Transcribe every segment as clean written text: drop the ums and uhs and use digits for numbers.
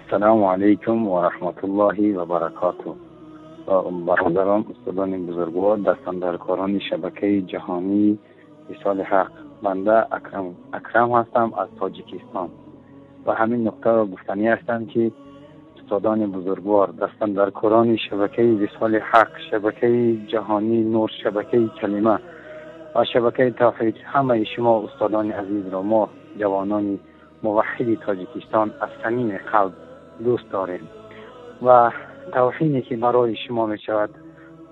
السلام علیکم و رحمت الله و برکاته. برادران، استادان بزرگوار، دستاندرکاران شبکه جهانی وصال حق، بنده اکرم هستم از تاجیکستان و همین نکته را گفتنی هستم که استادان بزرگوار، دستاندرکاران شبکه وصال حق، شبکه جهانی نور، شبکه کلمه و شبکه توحید، همه شما استادان عزیز را ما جوانان موحد تاجیکستان از صمیم قلب دوست داریم و توهینی که برای شما می شود،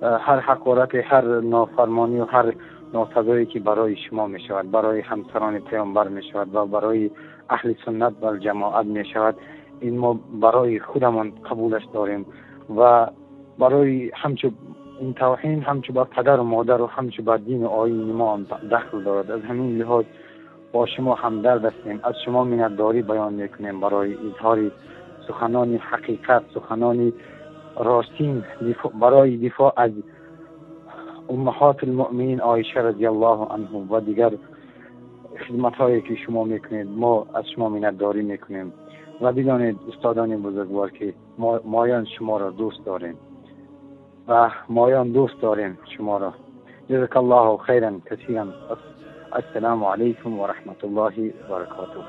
هر حقارت، هر نافرمانی و هر ناسزایی که برای شما می شود، برای همسران پیامبر می شود و برای اهل سنت و جماعت می شود، این ما برای خودمان قبولش داریم و برای همچو این توهین همچو با پدر و مادر و همچو با دین و آیین ما هم دخل دارد. از همین لحاظ با شما همدرد هستیم، از شما منتداری بیان میکنیم برای اظهار سخنان حقیقت، سخنان راستین، برای دفاع از امهات المؤمنین عایشه رضی الله عنها و دیگر خدمت هایی که شما میکنید. ما از شما منتداری میکنیم و بدانید استادان بزرگوار که مایان شما را دوست داریم و مایان دوست داریم شما را. جزاک الله خیرا کثیرا. السلام علیکم و رحمت الله و برکاته.